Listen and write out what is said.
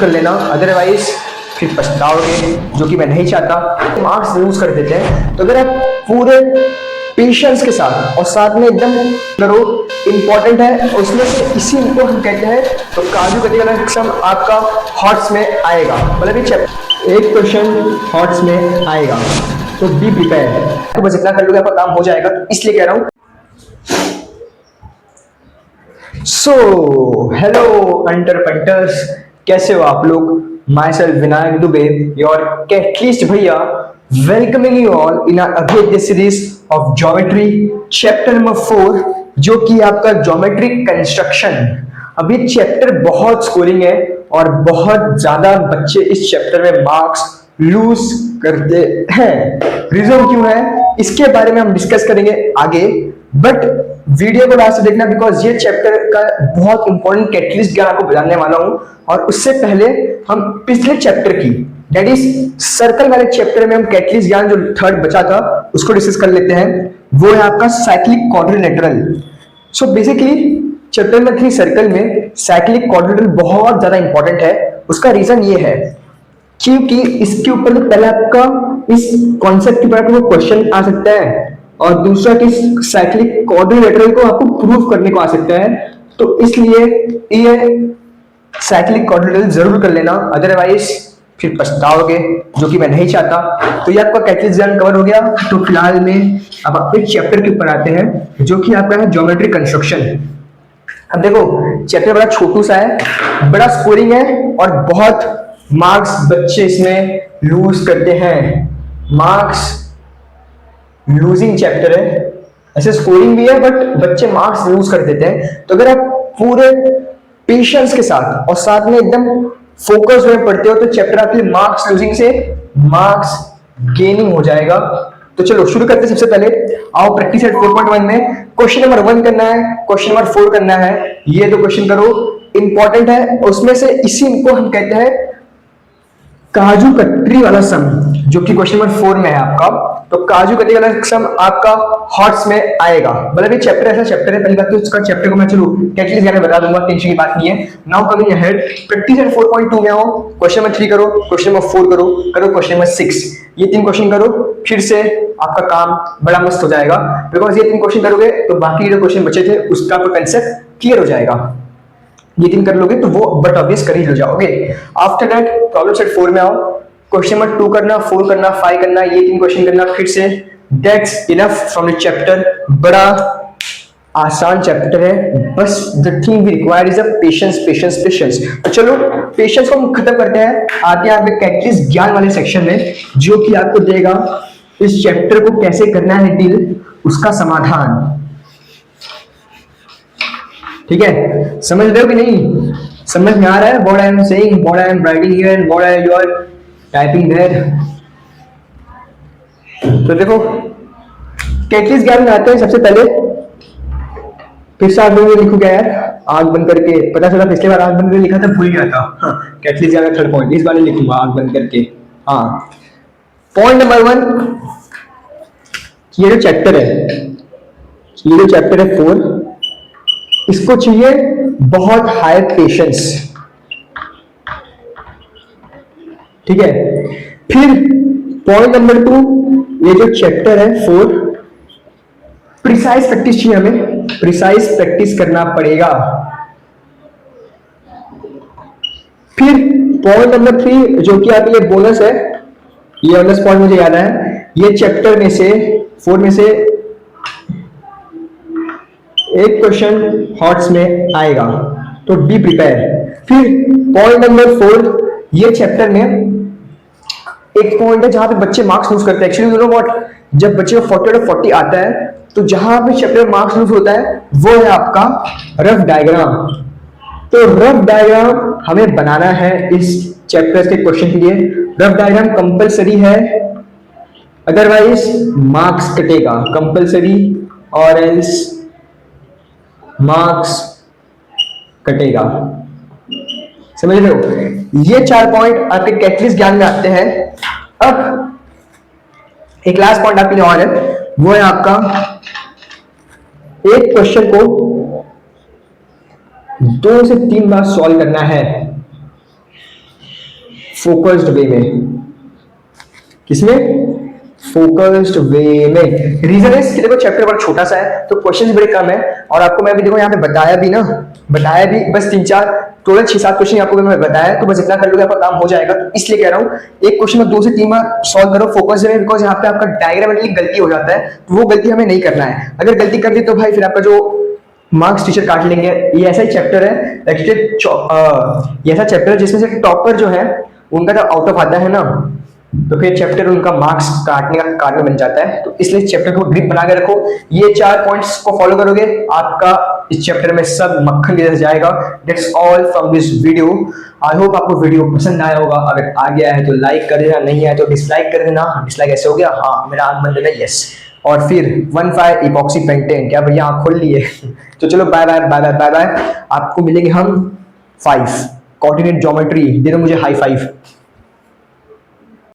कर लेना, अदरवाइज फिर पछताओगे, जो कि मैं नहीं चाहता। मार्क्स लूज कर देते हैं। तो अगर आप पूरे पेशेंस के साथ और साथ में एकदम करो, इंपॉर्टेंट है, उसमें से इसी को हम कहते हैं। तो काजू कतली वाला एग्जाम आपका हॉट्स में आएगा, मतलब एक क्वेश्चन हॉट्स में आएगा, तो बी प्रिपेयर। तो बस इतना कर लोगे आपका काम हो जाएगा, तो इसलिए कह रहा हूं। सो हेलो अंटर पंटर्स, कैसे हो आप लोग? Myself Vinayak Dubey, your catalyst भैया, welcoming you all in our again series of geometry chapter number 4, जो कि आपका ज्योमेट्री कंस्ट्रक्शन। अभी चैप्टर बहुत स्कोरिंग है और बहुत ज्यादा बच्चे इस चैप्टर में मार्क्स लूज करते हैं। रीजन क्यों है, इसके बारे में हम डिस्कस करेंगे आगे, बट वीडियो को लास्ट देखना, बिकॉज ये चैप्टर का बहुत इंपॉर्टेंट कैटलिस्ट ज्ञान आपको बताने वाला हूं। और उससे पहले हम पिछले चैप्टर की, दैट इज सर्कल वाले चैप्टर में हम कैटलिस्ट ज्ञान जो थर्ड बचा था उसको डिस्कस कर लेते हैं। वो है आपका cyclic quadrilateral. So basically chapter number 3 circle में साइक्लिक क्वाड्रिलेटरल बहुत ज्यादा इंपॉर्टेंट है। उसका रीजन ये है क्योंकि इसके ऊपर तो पहले आपका इस कॉन्सेप्ट के ऊपर आपको क्वेश्चन आ सकता है, और दूसरा कि साइक्लिक क्वाड्रिलेटरल को आपको प्रूव करने को आ सकता है। तो इसलिए ये साइक्लिक क्वाड्रिलेटरल जरूर कर लेना, अदरवाइज फिर पछताओगे, जो कि मैं नहीं चाहता। तो ये आपका कैटलिस्ट ज्ञान कवर हो गया। तो फिलहाल में अब आप एक चैप्टर के ऊपर आते हैं, जो कि आपका है ज्योमेट्री कंस्ट्रक्शन। अब देखो चैप्टर बड़ा छोटू सा है, बड़ा स्कोरिंग है, और बहुत मार्क्स बच्चे इसमें लूज करते हैं। मार्क्स लूजिंग चैप्टर है, ऐसे स्कोरिंग भी है, बट बच्चे मार्क्स लूज कर देते हैं। तो अगर आप पूरे पेशेंस के साथ और साथ में एकदम फोकस में पढ़ते हो, तो चैप्टर आपके लिए मार्क्स लूजिंग से मार्क्स गेनिंग हो जाएगा। तो चलो शुरू करते हैं। सबसे पहले आओ प्रैक्टिस सेट 4.1 में क्वेश्चन नंबर 1 करना है, क्वेश्चन नंबर 4 करना है। ये दो क्वेश्चन करो, इंपॉर्टेंट है। उसमें से इसी को हम कहते हैं काजू कतरी वाला सम, जो कि क्वेश्चन नंबर 4 में है आपका। तो काजू कतरी वाला सम आपका हॉट्स में आएगा, मतलब ये चैप्टर ऐसा चैप्टर है। पहली बात तो इसका चैप्टर को मैं चलो कैटलिस्ट ज्ञान बता दूंगा, टेंशन की बात नहीं है। Now coming ahead, practice eight 4.2 में आओ। क्वेश्चन नंबर 3 करो, क्वेश्चन नंबर 4 करो, क्वेश्चन नंबर 6। ये 3 क्वेश्चन करो, फिर से आपका काम बड़ा मस्त हो जाएगा। बिकॉज ये 3 क्वेश्चन करोगे तो बाकी जो क्वेश्चन बचे थे उसका कंसेप्ट क्लियर हो जाएगा। ये 3 कर लोगे तो वो बट ऑब्वियस कर ही हो जाओगे। आफ्टर दैट प्रॉब्लम सेट 4 में आओ। क्वेश्चन नंबर 2 करना, 4 करना, 5 करना, ये 3 क्वेश्चन करना फिर से। That's enough from the chapter. बड़ा आसान चैप्टर है, बस the thing we require is a patience, patience, patience. तो चलो पेशेंस को हम खत्म करते हैं, आते हैं आपके कैटलिस्ट ज्ञान वाले सेक्शन में, जो कि आपको देगा इस चैप्टर को कैसे करना है डील, उसका समाधान। ठीक है, समझ रहे हो कि नहीं? समझ में आ रहा है what I am saying, what I am writing here and what I you are typing there? तो देखो कैटलिस्ट ज्ञान में आते हैं। सबसे पहले फिर से आप लोगों ने लिखो क्या यार, आंख बंद करके। पता चला पिछले बार आंख बंद करके लिखा था, भूल गया था। हाँ, कैटलिस्ट ज्ञान का थर्ड पॉइंट इस बार लिखूंगा आंख बंद करके। हाँ, पॉइंट नंबर 1, ये जो चैप्टर है, ये जो चैप्टर है 4, इसको चाहिए बहुत हाई पेशेंस। ठीक है, फिर पॉइंट नंबर 2, ये जो चैप्टर है 4, प्रिसाइज प्रैक्टिस चाहिए हमें, प्रिसाइज प्रैक्टिस करना पड़ेगा। फिर पॉइंट नंबर 3, जो कि आपके लिए बोनस है, ये बोनस पॉइंट मुझे याद है, ये चैप्टर में से 4 में से एक क्वेश्चन हॉट्स में आएगा, तो बी प्रिपेयर। फिर पॉइंट नंबर 4, ये चैप्टर में एक पॉइंट है जहां पे बच्चे मार्क्स लूज करते हैं। एक्चुअली यू नो व्हाट, जब बच्चे को 40 और 40 आता है, तो जहां पे चैप्टर में मार्क्स लूज होता है वो है आपका रफ डायग्राम। तो रफ डायग्राम हमें बनाना है इस चैप्टर के क्वेश्चन के लिए। रफ डायग्राम कंपलसरी है, अदरवाइज मार्क्स कटेगा। कंपलसरी और एल्स मार्क्स कटेगा। समझ रहे हो? ये 4 पॉइंट आपके कैटलिस्ट ज्ञान में आते हैं। अब एक लास्ट पॉइंट आपके लिए और है, वो है आपका एक क्वेश्चन को 2 से 3 बार सॉल्व करना है। फोकस्ड वे में। किसमें? फोकस्ड वे में। रीजन है देखो चैप्टर बड़ा छोटा सा है तो क्वेश्चंस बड़े कम है, और आपको मैं अभी देखो यहाँ पे बताया भी बस 3-4 टोटल 6-7 क्वेश्चन आपको मैं बताया, तो बस इतना कर लोगे आपका काम हो जाएगा। तो इसलिए कह रहा हूँ एक क्वेश्चन में 2 से 3 बार सॉल्व करो फोकस में, बिकॉज यहाँ पे आपका डायग्रामेटिकली गलती हो जाता है, तो वो गलती हमें नहीं करना है। अगर गलती कर दी तो भाई फिर आपका जो मार्क्स टीचर काट लेंगे। ये ऐसा ही चैप्टर है ये ऐसा चैप्टर है जिसमें से टॉपर जो है उनका जब आउट ऑफ आता है ना, तो फिर चैप्टर उनका मार्क्स काटने का कारण बन जाता है। तो इसलिए चैप्टर को ग्रिप बना के रखो, ये 4 पॉइंट्स को फॉलो करोगे आपका इस चैप्टर में सब मक्खन जैसे जाएगा। That's all from this video. I hope आपको वीडियो पसंद आया होगा। अगर आ गया है तो लाइक कर देना, नहीं आया तो डिसलाइक कर देना। डिसलाइक ऐसे हो गया, हाँ मेरा आंख बंद है, यस। और फिर 1,5 इपॉक्सी पेंटेन, क्या भैया आंख खोल लिए? तो चलो bye bye bye bye bye bye. आपको मिलेंगे हम 5 कोऑर्डिनेट ज्योमेट्री। दे दो मुझे हाई 5।